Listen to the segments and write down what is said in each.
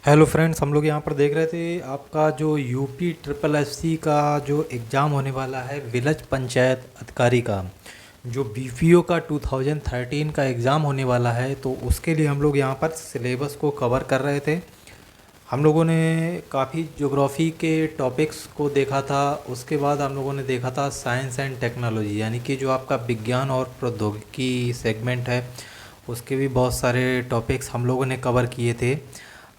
Hello friends, हम लोग यहाँ पर देख रहे थे आपका जो यूपी ट्रिपल एससी का जो एग्ज़ाम होने वाला है विलेज पंचायत अधिकारी का, जो बीपीओ का 2013 का एग्ज़ाम होने वाला है। तो उसके लिए हम लोग यहाँ पर सिलेबस को कवर कर रहे थे। हम लोगों ने काफ़ी ज्योग्राफी के टॉपिक्स को देखा था। उसके बाद हम लोगों ने देखा था साइंस एंड टेक्नोलॉजी, यानी कि जो आपका विज्ञान और प्रौद्योगिकी सेगमेंट है, उसके भी बहुत सारे टॉपिक्स हम लोगों ने कवर किए थे।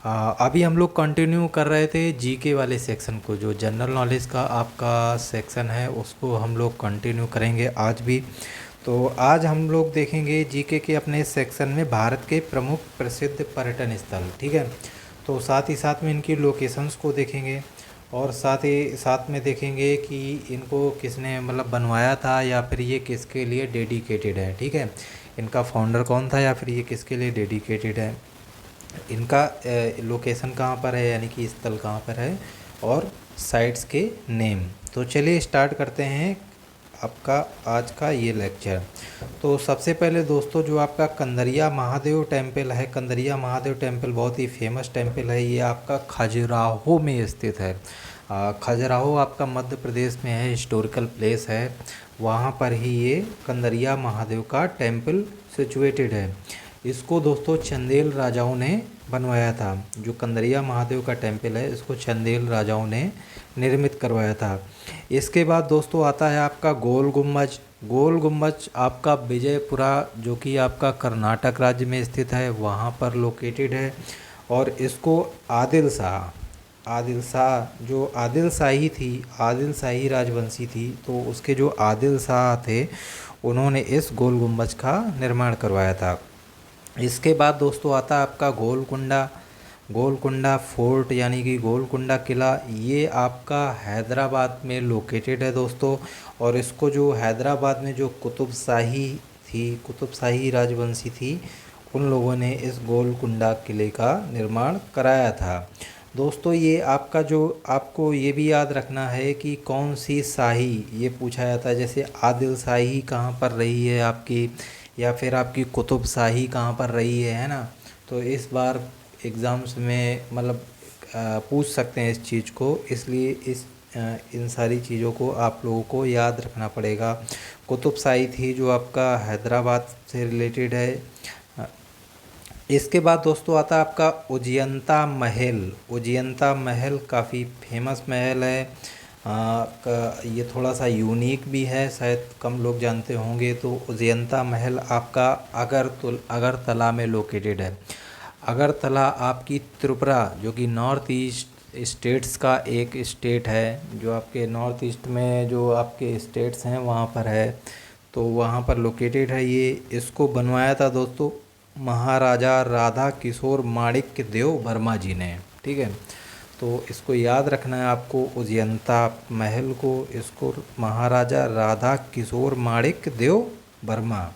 अभी हम लोग कंटिन्यू कर रहे थे जीके वाले सेक्शन को, जो जनरल नॉलेज का आपका सेक्शन है उसको हम लोग कंटिन्यू करेंगे आज भी। तो आज हम लोग देखेंगे जीके के अपने सेक्शन में भारत के प्रमुख प्रसिद्ध पर्यटन स्थल, ठीक है। तो साथ ही साथ में इनकी लोकेशंस को देखेंगे, और साथ ही साथ में देखेंगे कि इनको किसने मतलब बनवाया था, या फिर ये किसके लिए डेडिकेटेड है, ठीक है। इनका फाउंडर कौन था, या फिर ये किसके लिए डेडिकेटेड है, इनका लोकेशन कहाँ पर है, यानी कि स्थल कहाँ पर है, और साइट्स के नेम। तो चलिए स्टार्ट करते हैं आपका आज का ये लेक्चर। तो सबसे पहले दोस्तों, जो आपका कंदरिया महादेव टेम्पल है, कंदरिया महादेव टेम्पल बहुत ही फेमस टेम्पल है। ये आपका खजुराहो में स्थित है। खजुराहो आपका मध्य प्रदेश में है, हिस्टोरिकल प्लेस है। वहाँ पर ही ये कंदरिया महादेव का टेम्पल सिचुएटेड है। इसको दोस्तों चंदेल राजाओं ने बनवाया था। जो कंदरिया महादेव का टेम्पल है, इसको चंदेल राजाओं ने निर्मित करवाया था। इसके बाद दोस्तों आता है आपका गोल गुम्बज। गोल गुम्बज आपका विजयपुरा, जो कि आपका कर्नाटक राज्य में स्थित है, वहाँ पर लोकेटेड है। और इसको आदिल शाह जो आदिल शाही थी, आदिल शाही राजवंशी थी, तो उसके जो आदिल शाह थे, उन्होंने इस गोल गुम्बज का निर्माण करवाया था। इसके बाद दोस्तों आता है आपका गोलकुंडा। गोलकुंडा फोर्ट, यानी कि गोलकुंडा किला, ये आपका हैदराबाद में लोकेटेड है दोस्तों। और इसको जो हैदराबाद में जो कुतुब शाही राजवंशी थी, उन लोगों ने इस गोलकुंडा किले का निर्माण कराया था। दोस्तों ये आपका जो आपको ये भी याद रखना है कि कौन सी शाही, ये पूछा जाता है। जैसे आदिल शाही कहाँ पर रही है आपकी, या फिर आपकी कुतुब शाही कहाँ पर रही है ना। तो इस बार एग्ज़ाम्स में मतलब पूछ सकते हैं इस चीज़ को, इसलिए इन सारी चीज़ों को आप लोगों को याद रखना पड़ेगा। कुतुब शाही थी जो आपका हैदराबाद से रिलेटेड है। अ, इसके बाद दोस्तों आता है आपका उजियंता महल। उजियंता महल काफ़ी फेमस महल है। ये थोड़ा सा यूनिक भी है, शायद कम लोग जानते होंगे। तो उजियंता महल आपका अगरतला में लोकेटेड है। अगरतला आपकी त्रिपुरा, जो कि नॉर्थ ईस्ट स्टेट्स का एक स्टेट है, जो आपके नॉर्थ ईस्ट में जो आपके स्टेट्स हैं वहाँ पर है। तो वहाँ पर लोकेटेड है ये। इसको बनवाया था दोस्तों महाराजा राधा किशोर माणिक्य देव वर्मा जी ने, ठीक है। तो इसको याद रखना है आपको, उजियंता महल को, इसको महाराजा राधा किशोर माणिक्य देव वर्मा।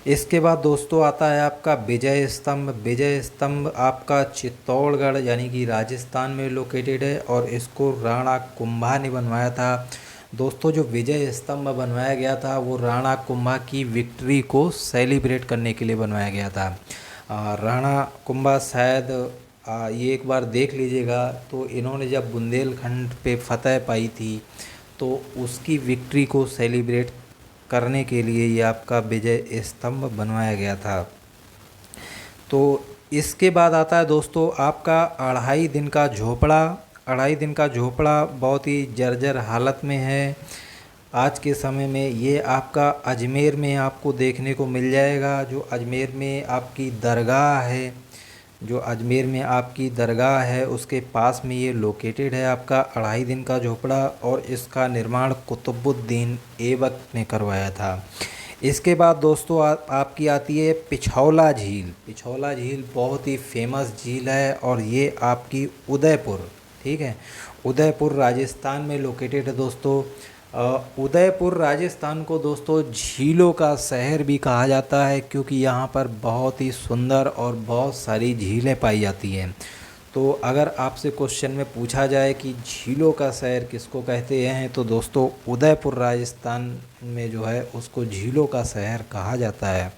इसके बाद दोस्तों आता है आपका विजय स्तंभ। विजय स्तंभ आपका चित्तौड़गढ़, यानी कि राजस्थान में लोकेटेड है, और इसको राणा कुंभा ने बनवाया था। दोस्तों जो विजय स्तंभ बनवाया गया था, वो राणा कुंभा की विक्ट्री को सेलिब्रेट करने के लिए बनवाया गया था। राणा कुंभा शायद ये एक बार देख लीजिएगा, तो इन्होंने जब बुंदेलखंड पे फतह पाई थी, तो उसकी विक्ट्री को सेलिब्रेट करने के लिए ये आपका विजय स्तंभ बनवाया गया था। तो इसके बाद आता है दोस्तों आपका अढ़ाई दिन का झोपड़ा। अढ़ाई दिन का झोपड़ा बहुत ही जर्जर हालत में है आज के समय में। ये आपका अजमेर में आपको देखने को मिल जाएगा। जो अजमेर में आपकी दरगाह है, जो अजमेर में आपकी दरगाह है, उसके पास में ये लोकेटेड है आपका अढ़ाई दिन का झोपड़ा। और इसका निर्माण कुतुबुद्दीन ऐबक ने करवाया था। इसके बाद दोस्तों आपकी आती है पिछौला झील। पिछौला झील बहुत ही फेमस झील है, और ये आपकी उदयपुर, ठीक है, उदयपुर राजस्थान में लोकेटेड है दोस्तों। उदयपुर राजस्थान को दोस्तों झीलों का शहर भी कहा जाता है, क्योंकि यहाँ पर बहुत ही सुंदर और बहुत सारी झीलें पाई जाती हैं। तो अगर आपसे क्वेश्चन में पूछा जाए कि झीलों का शहर किसको कहते हैं, तो दोस्तों उदयपुर राजस्थान में जो है उसको झीलों का शहर कहा जाता है।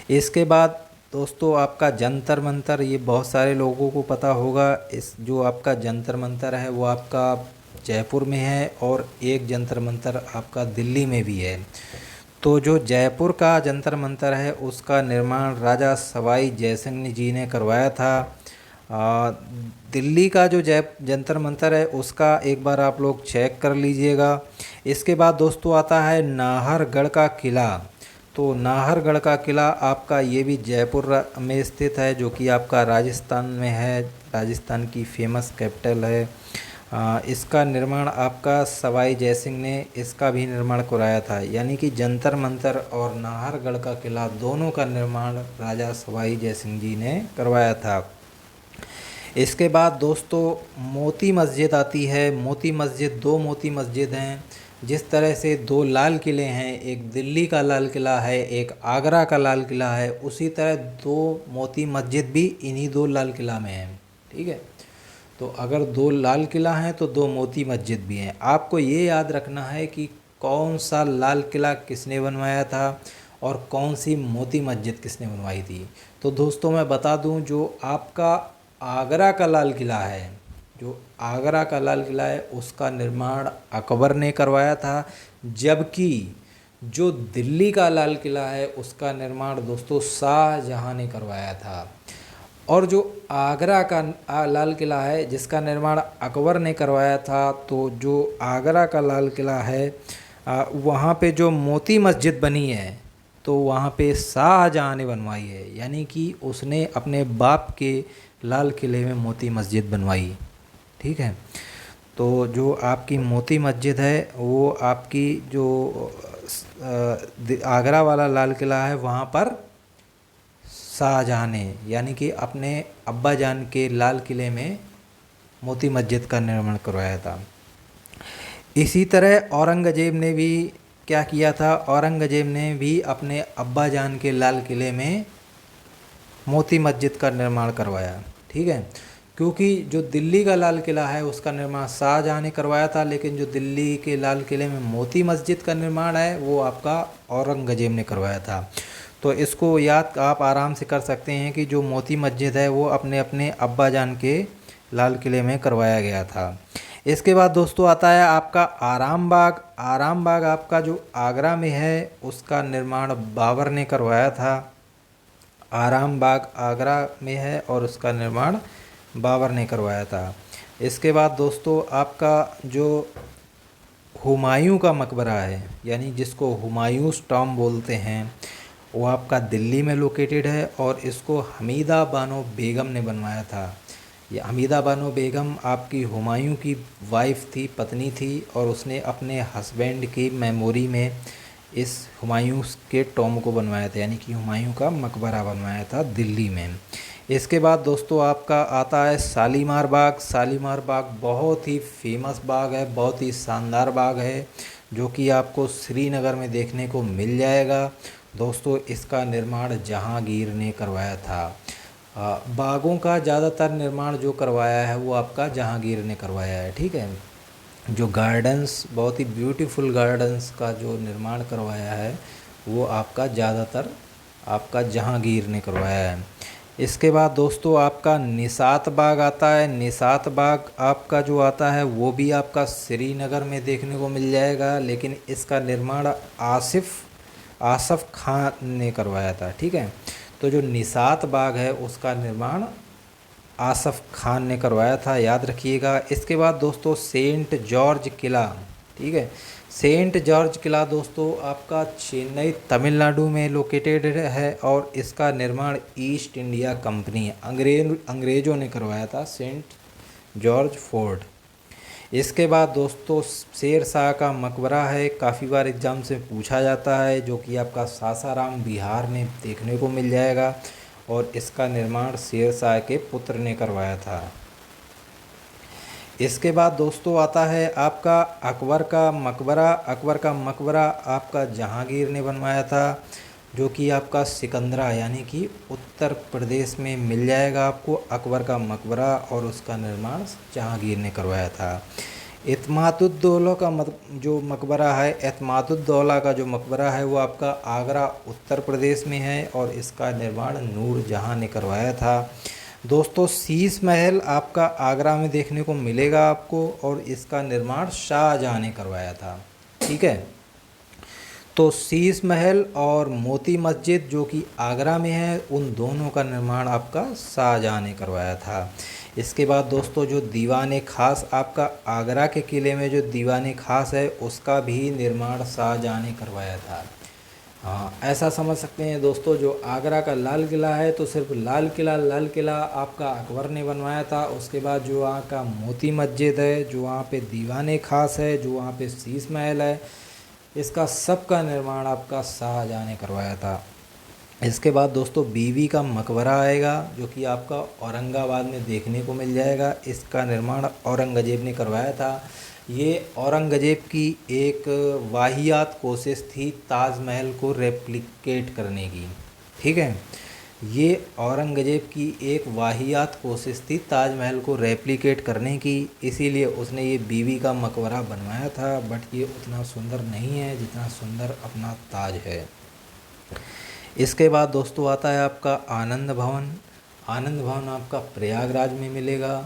इसके बाद दोस्तों आपका जंतर मंतर, ये बहुत सारे लोगों को पता होगा। इस जो आपका जंतर मंतर है वो आपका जयपुर में है और एक जंतर मंतर आपका दिल्ली में भी है। तो जो जयपुर का जंतर मंतर है उसका निर्माण राजा सवाई जयसिंह जी ने करवाया था। दिल्ली का जो जय जंतर मंतर है उसका एक बार आप लोग चेक कर लीजिएगा। इसके बाद दोस्तों आता है नाहरगढ़ का किला। तो नाहरगढ़ का किला आपका ये भी जयपुर में स्थित है, जो कि आपका राजस्थान में है। राजस्थान की फेमस कैपिटल है। इसका निर्माण आपका सवाई जयसिंह ने इसका भी निर्माण कराया था, यानी कि जंतर मंतर और नाहरगढ़ का किला दोनों का निर्माण राजा सवाई जयसिंह जी ने करवाया था। इसके बाद दोस्तों मोती मस्जिद आती है। मोती मस्जिद, दो मोती मस्जिद हैं। जिस तरह से दो लाल किले हैं, एक दिल्ली का लाल किला है, एक आगरा का लाल किला है, उसी तरह दो मोती मस्जिद भी इन्हीं दो लाल किला में है। ठीक है, तो अगर दो लाल किला हैं तो दो मोती मस्जिद भी हैं। आपको ये याद रखना है कि कौन सा लाल किला किसने बनवाया था और कौन सी मोती मस्जिद किसने बनवाई थी। तो दोस्तों मैं बता दूं, जो आपका आगरा का लाल किला है, जो आगरा का लाल किला है उसका निर्माण अकबर ने करवाया था, जबकि जो दिल्ली का लाल किला है उसका निर्माण दोस्तों शाहजहां ने करवाया था। और जो आगरा का लाल किला है जिसका निर्माण अकबर ने करवाया था, तो जो आगरा का लाल किला है वहाँ पे जो मोती मस्जिद बनी है तो वहाँ पे शाहजहां ने बनवाई है, यानी कि उसने अपने बाप के लाल किले में मोती मस्जिद बनवाई। ठीक है, तो जो आपकी मोती मस्जिद है वो आपकी जो आगरा वाला लाल किला है वहाँ पर शाहजहां ने, यानी कि अपने अब्बा जान के लाल किले में मोती मस्जिद का निर्माण करवाया था। इसी तरह औरंगजेब ने भी क्या किया था, औरंगजेब ने भी अपने अब्बा जान के लाल किले में मोती मस्जिद का निर्माण करवाया। ठीक है, क्योंकि जो दिल्ली का लाल किला है उसका निर्माण शाहजहां ने करवाया था, लेकिन जो दिल्ली के लाल किले में मोती मस्जिद का निर्माण है वो आपका औरंगजेब ने करवाया था। तो इसको याद आप आराम से कर सकते हैं कि जो मोती मस्जिद है वो अपने अपने अब्बा जान के लाल किले में करवाया गया था। इसके बाद दोस्तों आता है आपका आराम बाग। आराम बाग आपका जो आगरा में है उसका निर्माण बाबर ने करवाया था। आराम बाग आगरा में है और उसका निर्माण बाबर ने करवाया था। इसके बाद दोस्तों आपका जो हुमायूं का मकबरा है, यानी जिसको हुमायूंस टॉम्ब बोलते हैं, वो आपका दिल्ली में लोकेटेड है और इसको हमीदा बानो बेगम ने बनवाया था। ये हमीदा बानो बेगम आपकी हुमायूं की वाइफ थी, पत्नी थी, और उसने अपने हस्बैंड की मेमोरी में इस हुमायूं के टॉम्ब को बनवाया था, यानी कि हुमायूं का मकबरा बनवाया था दिल्ली में। इसके बाद दोस्तों आपका आता है शालीमार बाग। शालीमार बाग बहुत ही फेमस बाग है, बहुत ही शानदार बाग है, जो कि आपको श्रीनगर में देखने को मिल जाएगा। दोस्तों इसका निर्माण जहांगीर ने करवाया था। बागों का ज़्यादातर निर्माण जो करवाया है वो आपका जहांगीर ने करवाया है। ठीक है, जो गार्डन्स, बहुत ही ब्यूटीफुल गार्डन्स का जो निर्माण करवाया है वो आपका ज़्यादातर आपका जहांगीर ने करवाया है। इसके बाद दोस्तों आपका निसात बाग आता है। निसात बाग आपका जो आता है वो भी आपका श्रीनगर में देखने को मिल जाएगा, लेकिन इसका निर्माण आसफ़ खान ने करवाया था। ठीक है, तो जो निसात बाग है उसका निर्माण आसफ़ खान ने करवाया था, याद रखिएगा। इसके बाद दोस्तों सेंट जॉर्ज किला। ठीक है, सेंट जॉर्ज किला दोस्तों आपका चेन्नई तमिलनाडु में लोकेटेड है और इसका निर्माण ईस्ट इंडिया कंपनी अंग्रेज़ों ने करवाया था, सेंट जॉर्ज फोर्ट। इसके बाद दोस्तों शेर शाह का मकबरा है, काफ़ी बार एग्ज़ाम से पूछा जाता है, जो कि आपका सासाराम बिहार में देखने को मिल जाएगा और इसका निर्माण शेर शाह के पुत्र ने करवाया था। इसके बाद दोस्तों आता है आपका अकबर का मकबरा। अकबर का मकबरा आपका जहांगीर ने बनवाया था, जो कि आपका सिकंदरा यानी कि उत्तर प्रदेश में मिल जाएगा आपको अकबर का मकबरा, और उसका निर्माण जहांगीर ने करवाया था। एतमादुद्दौला का जो मकबरा है, एतमादुद्दौला का जो मकबरा है वो आपका आगरा उत्तर प्रदेश में है और इसका निर्माण नूरजहाँ ने करवाया था। दोस्तों शीश महल आपका आगरा में देखने को मिलेगा आपको और इसका निर्माण शाहजहाँ ने करवाया था। ठीक है, तो शीश महल और मोती मस्जिद जो कि आगरा में है, उन दोनों का निर्माण आपका शाहजहाँ ने करवाया था। इसके बाद दोस्तों जो दीवान खास आपका आगरा के किले में जो दीवान खास है उसका भी निर्माण शाहजहाँ ने करवाया था। हाँ, ऐसा समझ सकते हैं दोस्तों, जो आगरा का लाल किला है तो सिर्फ लाल किला आपका अकबर ने बनवाया था। उसके बाद जो वहाँ का मोती मस्जिद है, जो वहाँ पे दीवान खास है, जो वहाँ पे शीश महल है, इसका सब का निर्माण आपका शाहजहाँ ने करवाया था। इसके बाद दोस्तों बीवी का मकबरा आएगा जो कि आपका औरंगाबाद में देखने को मिल जाएगा। इसका निर्माण औरंगज़ेब ने करवाया था। ये औरंगज़ेब की एक वाहियात कोशिश थी ताजमहल को रेप्लिकेट करने की। ठीक है, ये औरंगज़ेब की एक वाहियात कोशिश थी ताजमहल को रेप्लिकेट करने की, इसीलिए उसने ये बीवी का मकबरा बनवाया था। बट ये उतना सुंदर नहीं है जितना सुंदर अपना ताज है। इसके बाद दोस्तों आता है आपका आनंद भवन। आनंद भवन आपका प्रयागराज में मिलेगा।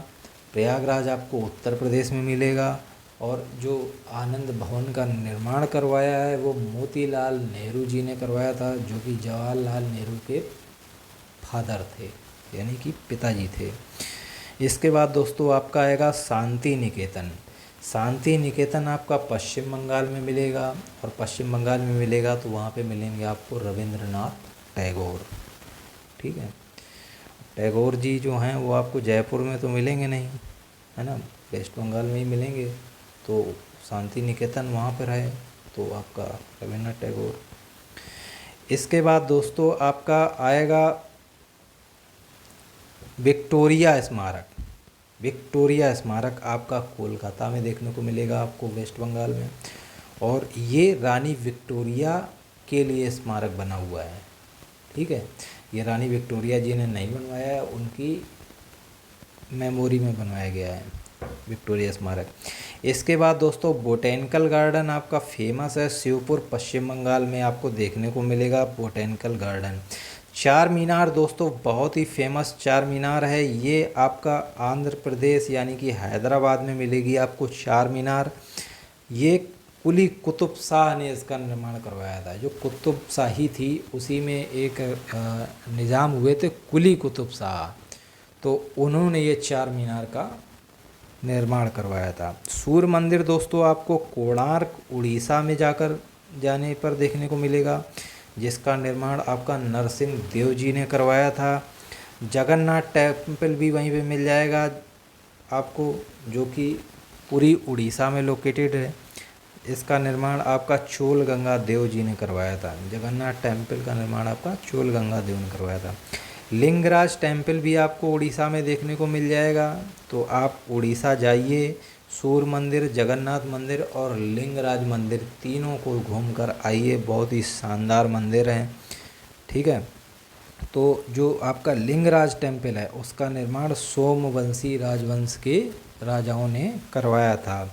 प्रयागराज आपको उत्तर प्रदेश में मिलेगा और जो आनंद भवन का निर्माण करवाया है वो मोतीलाल नेहरू जी ने करवाया था, जो कि जवाहरलाल नेहरू के फादर थे, यानी कि पिताजी थे। इसके बाद दोस्तों आपका आएगा शांति निकेतन। शांति निकेतन आपका पश्चिम बंगाल में मिलेगा और पश्चिम बंगाल में मिलेगा तो वहाँ पे मिलेंगे आपको रविंद्रनाथ टैगोर। ठीक है, टैगोर जी जो हैं वो आपको जयपुर में तो मिलेंगे नहीं, है ना, वेस्ट बंगाल में ही मिलेंगे। तो शांति निकेतन वहाँ पर है तो आपका रविंद्रनाथ टैगोर। इसके बाद दोस्तों आपका आएगा विक्टोरिया स्मारक। विक्टोरिया स्मारक आपका कोलकाता में देखने को मिलेगा आपको, वेस्ट बंगाल में। और ये रानी विक्टोरिया के लिए स्मारक बना हुआ है। ठीक है, ये रानी विक्टोरिया जी ने नहीं बनवाया है, उनकी मेमोरी में बनवाया गया है विक्टोरिया स्मारक। इसके बाद दोस्तों बोटेनिकल गार्डन आपका फेमस है, शिवपुर पश्चिम बंगाल में आपको देखने को मिलेगा बोटेनिकल गार्डन। चार मीनार दोस्तों बहुत ही फेमस चार मीनार है, ये आपका आंध्र प्रदेश यानी कि हैदराबाद में मिलेगी आपको चार मीनार। ये कुली कुतुब शाह ने इसका निर्माण करवाया था। जो कुतुब शाही थी उसी में एक निज़ाम हुए थे कुली कुतुब शाह, तो उन्होंने ये चार मीनार का निर्माण करवाया था। सूर्य मंदिर दोस्तों आपको कोणार्क उड़ीसा में जाने पर देखने को मिलेगा, जिसका निर्माण आपका नरसिंह देव जी ने करवाया था। जगन्नाथ टेम्पल भी वहीं पे मिल जाएगा आपको, जो कि पूरी उड़ीसा में लोकेटेड है। इसका निर्माण आपका चोल गंगा देव जी ने करवाया था। जगन्नाथ टेम्पल का निर्माण आपका चोल गंगा देव ने करवाया था। लिंगराज टेम्पल भी आपको उड़ीसा में देखने को मिल जाएगा, तो आप उड़ीसा जाइए, सूर्य मंदिर, जगन्नाथ मंदिर और लिंगराज मंदिर तीनों को घूमकर आइए, बहुत ही शानदार मंदिर हैं। ठीक है, तो जो आपका लिंगराज टेम्पल है उसका निर्माण सोमवंशी राजवंश के राजाओं ने करवाया था।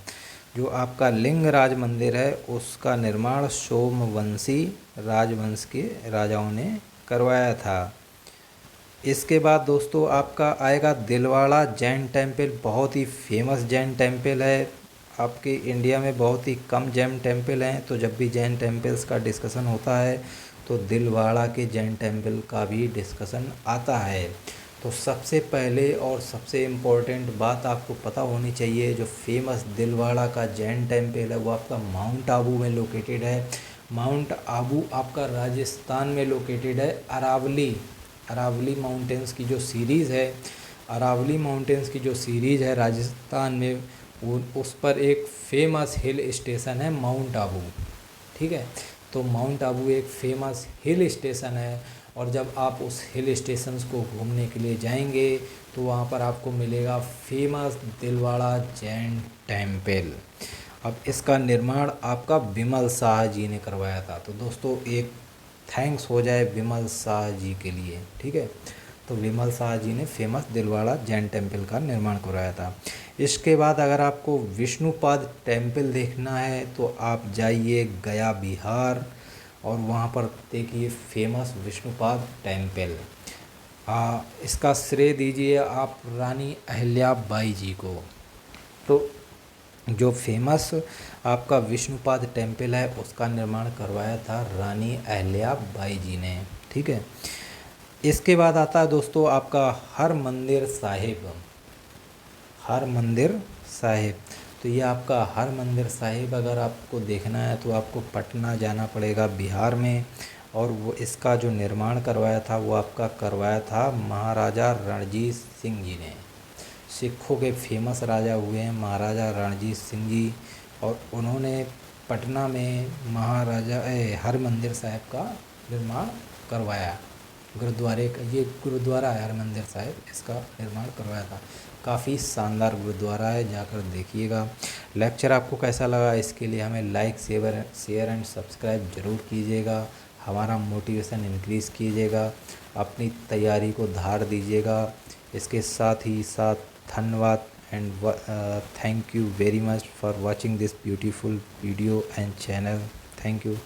जो आपका लिंगराज मंदिर है उसका निर्माण सोमवंशी राजवंश के राजाओं ने करवाया था। इसके बाद दोस्तों आपका आएगा दिलवाड़ा जैन टेम्पल, बहुत ही फेमस जैन टेम्पल है। आपके इंडिया में बहुत ही कम जैन टेम्पल हैं, तो जब भी जैन टेम्पल्स का डिस्कशन होता है तो दिलवाड़ा के जैन टेम्पल का भी डिस्कशन आता है। तो सबसे पहले और सबसे इम्पोर्टेंट बात आपको पता होनी चाहिए, जो फेमस दिलवाड़ा का जैन टेम्पल है वो आपका माउंट आबू में लोकेटेड है। माउंट आबू आपका राजस्थान में लोकेटेड है। अरावली माउंटेंस की जो सीरीज़ है, अरावली माउंटेंस की जो सीरीज़ है राजस्थान में, वो उस पर एक फेमस हिल स्टेशन है माउंट आबू। ठीक है, तो माउंट आबू एक फेमस हिल स्टेशन है और जब आप उस हिल स्टेशन को घूमने के लिए जाएंगे तो वहाँ पर आपको मिलेगा फेमस दिलवाड़ा जैन टेम्पल। अब इसका निर्माण आपका विमल शाह जी ने करवाया था। तो दोस्तों एक थैंक्स हो जाए विमल शाह जी के लिए। ठीक है, तो विमल शाह जी ने फेमस दिलवाड़ा जैन टेम्पल का निर्माण करवाया था। इसके बाद अगर आपको विष्णुपाद टेम्पल देखना है तो आप जाइए गया बिहार और वहाँ पर देखिए फेमस विष्णुपाद टेम्पल। इसका श्रेय दीजिए आप रानी अहिल्याबाई जी को। तो जो फेमस आपका विष्णुपाद टेम्पल है उसका निर्माण करवाया था रानी अहिल्याबाई जी ने, ठीक है। इसके बाद आता है दोस्तों आपका हरमंदिर साहिब। हरमंदिर साहिब, तो ये आपका हरमंदिर साहिब अगर आपको देखना है तो आपको पटना जाना पड़ेगा बिहार में, और वो इसका जो निर्माण करवाया था वो आपका करवाया था महाराजा रणजीत सिंह जी ने। सिखों के फेमस राजा हुए हैं महाराजा रणजीत सिंह जी, और उन्होंने पटना में हरमंदिर साहिब का निर्माण करवाया। गुरुद्वारे का, ये गुरुद्वारा है हरमंदिर साहिब, इसका निर्माण करवाया था। काफ़ी शानदार गुरुद्वारा है, जाकर देखिएगा। लेक्चर आपको कैसा लगा इसके लिए हमें लाइक शेयर एंड सब्सक्राइब ज़रूर कीजिएगा। हमारा मोटिवेशन इंक्रीज़ कीजिएगा, अपनी तैयारी को धार दीजिएगा। इसके साथ ही साथ धन्यवाद and thank you very much for watching this beautiful video and channel. Thank you.